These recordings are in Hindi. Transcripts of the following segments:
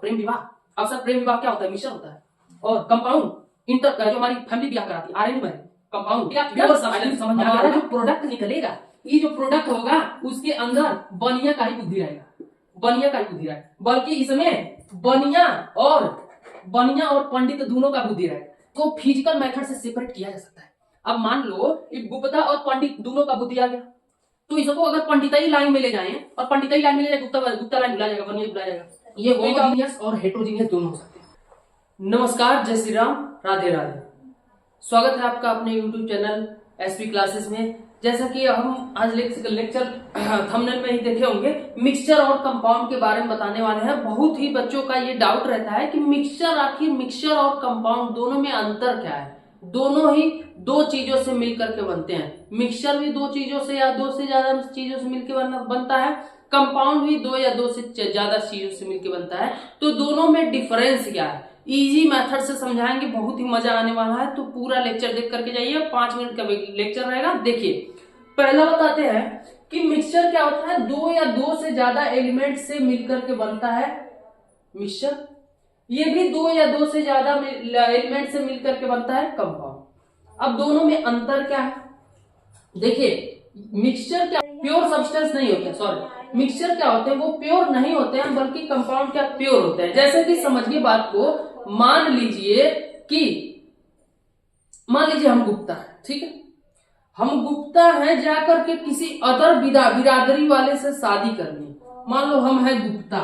प्रेम विवाह। अक्सर प्रेम विवाह क्या होता है, मिश्रण होता है। और कंपाउंड इंटर जो हमारी फैमिली ब्याह कराती है, आरएनए में कंपाउंड हमारा जो प्रोडक्ट निकलेगा, ये जो प्रोडक्ट होगा उसके अंदर बनिया का ही बुद्धि रहेगा, बनिया का ही बुद्धि रहेगा, बल्कि इसमें बनिया और पंडित दोनों का बुद्धि रहेगा। तो फिजिकल मेथड से सेपरेट किया जा सकता है। अब मान लो गुप्ता और पंडित दोनों का बुद्धि आ गया, तो इसको अगर पंडिताई लाइन में ले जाएं और पंडिताई लाइन में ले जाए, गुप्ता लाइन भुला जाएगा, बनिया भुला जाएगा। ये होमोजीनियस और हेट्रोजीनियस दोनों हो सकते हैं। नमस्कार, जय श्री राम, राधे राधे। स्वागत है आपका अपने YouTube चैनल एसपी क्लासेस में। जैसा कि हम आज लेक्चर थंबनेल में ही देखे होंगे, मिक्सचर और कंपाउंड के बारे में बताने वाले हैं। बहुत ही बच्चों का ये डाउट रहता है कि आखिर मिक्सचर और कंपाउंड दोनों में अंतर क्या है। दोनों ही दो चीजों से मिलकर के बनते हैं। मिक्सचर भी दो चीजों से या दो से ज्यादा चीजों से मिलकर बनता है, कंपाउंड भी दो या दो से ज्यादा चीजों से मिलकर बनता है। तो दोनों में डिफरेंस क्या है, इजी मेथड से समझाएंगे, बहुत ही मजा आने वाला है। तो पूरा लेक्चर देख करके जाइए, 5 मिनट का लेक्चर रहेगा। देखिए, पहला बताते हैं कि मिक्सचर क्या होता है, दो या दो से ज्यादा एलिमेंट से मिलकर के बनता है मिक्सचर। ये भी दो या दो से ज्यादा एलिमेंट से मिलकर के बनता है कंपाउंड। अब दोनों में अंतर क्या है, देखिए मिक्सचर क्या प्योर सब्सटेंस नहीं होते, सॉरी मिक्सचर क्या होते हैं, वो प्योर नहीं होते हैं, बल्कि कंपाउंड क्या प्योर होते हैं। जैसे कि समझिए बात को, मान लीजिए हम गुप्ता है, ठीक है, हम गुप्ता हैं, जाकर के किसी अदर बिरादरी वाले से शादी कर ली। मान लो हम है गुप्ता,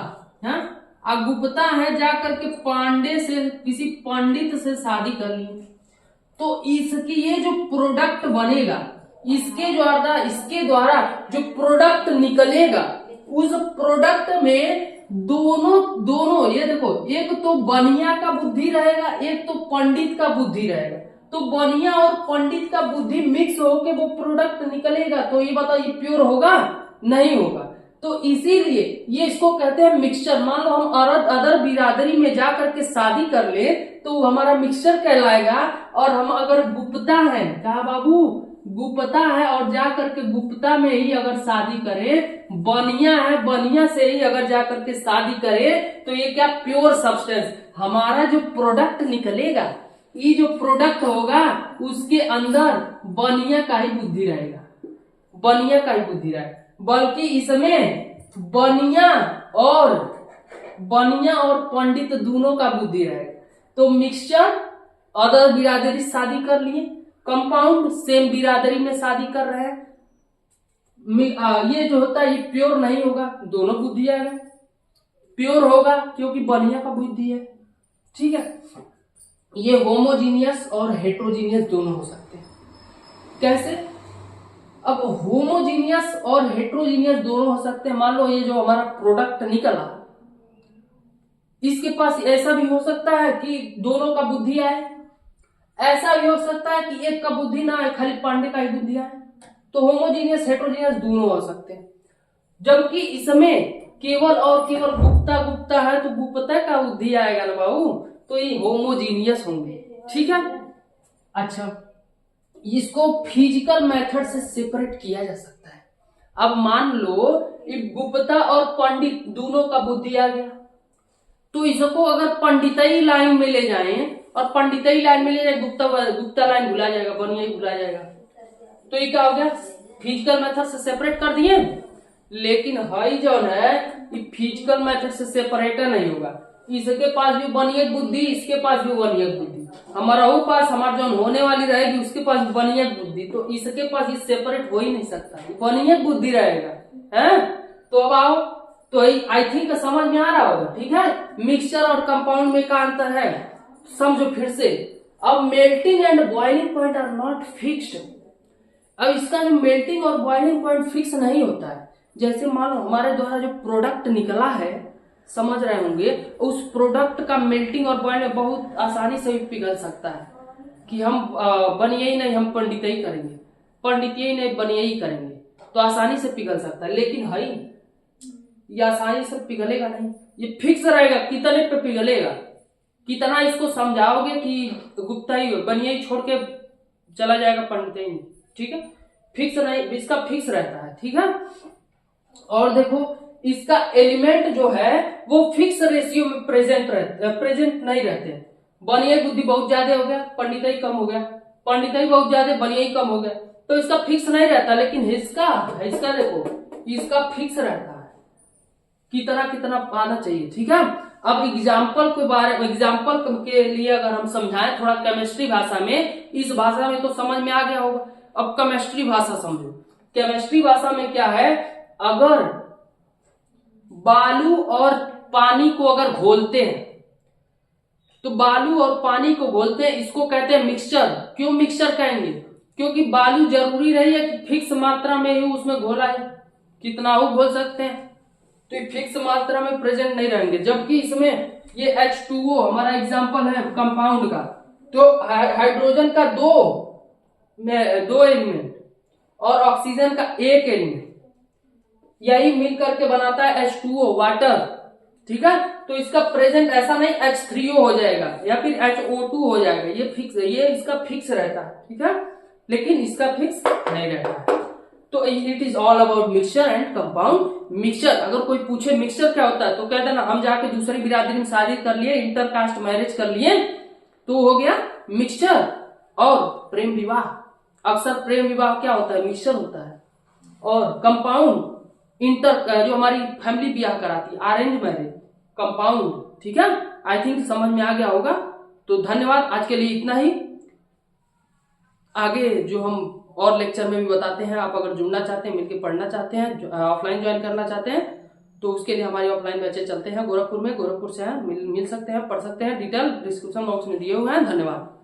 हाँ, गुप्ता है, जाकर के पांडे से किसी पंडित से शादी कर ली, तो इसकी ये जो प्रोडक्ट बनेगा, इसके द्वारा जो प्रोडक्ट निकलेगा, उस प्रोडक्ट में दोनों ये देखो, एक तो बनिया का बुद्धि रहेगा, एक तो पंडित का बुद्धि रहेगा। तो बनिया और पंडित का बुद्धि मिक्स होके वो प्रोडक्ट निकलेगा। तो ये बताओ, ये प्योर होगा? नहीं होगा। तो इसीलिए ये इसको कहते हैं मिक्सचर। मान लो हम अदर बिरादरी में जाकर के शादी कर ले तो हमारा मिक्सचर कहलाएगा। और हम अगर गुप्ता है, कहा बाबू गुप्ता है, और जाकर के गुप्ता में ही अगर शादी करे, बनिया है, बनिया से ही अगर जाकर के शादी करे, तो ये क्या प्योर सब्सटेंस, हमारा जो प्रोडक्ट निकलेगा, ये जो प्रोडक्ट होगा उसके अंदर बनिया का ही बुद्धि रहेगा, बनिया का ही बुद्धि रहेगा। बल्कि इसमें बनिया और पंडित दोनों का बुद्धि रहेगा। तो मिक्सचर अदर बिरादरी शादी कर लिए, कंपाउंड सेम बिरादरी में शादी कर रहे हैं। ये जो होता है ये प्योर नहीं होगा, दोनों बुद्धि आएगा। प्योर होगा क्योंकि बनिया का बुद्धि है, ठीक है। ये होमोजीनियस और हेट्रोजीनियस दोनों हो सकते हैं। कैसे? अब होमोजीनियस और हेट्रोजीनियस दोनों हो सकते हैं। मान लो ये जो हमारा प्रोडक्ट निकला, इसके पास ऐसा भी हो सकता है कि दोनों का बुद्धि आए, ऐसा भी हो सकता है कि एक का बुद्धि ना आए, खाली पांडे का ही बुद्धि आए। तो होमोजीनियस हेट्रोजीनियस दोनों हो सकते हैं। जबकि इसमें केवल और केवल गुप्ता है, तो गुप्ता का बुद्धि आएगा ना बाबू, तो ये होमोजीनियस होंगे, ठीक है। अच्छा, इसको फिजिकल मेथड से सेपरेट किया जा सकता है। अब मान लो गुप्ता और पंडित दोनों का बुद्धि आ गया, तो इसको अगर पंडिताई लाइन में ले जाएं और पंडिताई लाइन में ले जाए, गुप्ता लाइन भुला जाएगा, बनिया ही भुला जाएगा। तो ये क्या हो गया, फिजिकल मेथड से सेपरेट कर दिए। लेकिन हाई जो है ये फिजिकल मेथड से सेपरेट नहीं होगा। इसके पास भी बनिया बुद्धि, इसके पास भी बनिया बुद्धि, हमारा पास हमारा जो होने वाली रहेगी उसके पास बनिया बुद्धि, तो इसके पास ये सेपरेट हो ही नहीं सकता, बनिया बुद्धि रहेगा, है। तो अब आओ, तो आई थिंक समझ में आ रहा होगा, ठीक है। मिक्सचर और कंपाउंड में क्या अंतर है समझो फिर से। अब melting and boiling point are not fixed. अब इसका जो मेल्टिंग और बॉइलिंग पॉइंट फिक्स नहीं होता है। जैसे मान लो हमारे द्वारा जो प्रोडक्ट निकला है, समझ रहे होंगे, उस प्रोडक्ट का मेल्टिंग और बॉइलिंग बहुत आसानी से भी पिघल सकता है कि हम बनिया ही नहीं, हम पंडिताई करेंगे, पंडितिया ही नहीं बनिया ही करेंगे, तो आसानी से पिघल सकता है। लेकिन है ये आसानी से पिघलेगा नहीं, ये फिक्स रहेगा। कितने पे पिघलेगा, कितना इसको समझाओगे कि गुप्ता ही बनिया ही छोड़ के चला जाएगा पंडिताई में, ठीक है। फिक्स नहीं, इसका फिक्स रहता है, ठीक है। और देखो इसका एलिमेंट जो है वो फिक्स रेशियो में प्रेजेंट नहीं रहते। बनियाई बुद्धि बहुत ज्यादा हो गया, पंडिताई कम हो गया, पंडिताई बहुत ज्यादा, बनियाई कम हो गया, तो इसका फिक्स नहीं रहता। लेकिन इसका देखो, इसका फिक्स रहता है, कितना कितना आना चाहिए। ठीक है, अब एग्जाम्पल के लिए अगर हम समझाएं थोड़ा केमिस्ट्री भाषा में, इस भाषा में तो समझ में आ गया होगा, अब केमिस्ट्री भाषा समझो। केमिस्ट्री भाषा में क्या है, अगर बालू और पानी को अगर घोलते हैं, तो बालू और पानी को घोलते हैं, इसको कहते हैं मिक्सचर। क्यों मिक्सचर कहेंगे? क्योंकि बालू जरूरी नहीं है कि फिक्स मात्रा में ही उसमें घोला है, कितना हो घोल सकते हैं, तो ये फिक्स मात्रा में प्रेजेंट नहीं रहेंगे। जबकि इसमें ये H2O हमारा एग्जांपल है कंपाउंड का, तो हाइड्रोजन का दो एलिमेंट और ऑक्सीजन का एक एलिमेंट, यही मिल करके बनाता है H2O वाटर। ठीक है, तो इसका प्रेजेंट ऐसा नहीं H3O हो जाएगा या फिर HO2 हो जाएगा, ये इसका फिक्स रहता है। ठीक है, लेकिन इसका फिक्स नहीं रहता है। तो it is all about mixture and compound mixture. अगर कोई पूछे मिक्सचर क्या होता है, तो कहते हैं ना, हम जाके दूसरी बिरादरी में शादी कर लिए, इंटरकास्ट मैरिज कर लिए, तो हो गया मिक्सचर। और प्रेम विवाह, अक्सर प्रेम विवाह क्या होता है, मिक्सचर होता है। और कंपाउंड जो हमारी फैमिली ब्याह कराती है, अरेंज मैरिज, कंपाउंड। ठीक है, आई थिंक समझ में आ गया होगा। तो धन्यवाद, आज के लिए इतना ही। आगे जो हम और लेक्चर में भी बताते हैं, आप अगर जुड़ना चाहते हैं, मिलकर पढ़ना चाहते हैं, ऑफलाइन ज्वाइन करना चाहते हैं, तो उसके लिए हमारी ऑफलाइन बैचेज चलते हैं गोरखपुर में। गोरखपुर से हैं, मिल सकते हैं, पढ़ सकते हैं, डिटेल डिस्क्रिप्शन बॉक्स में दिए हुए हैं। धन्यवाद।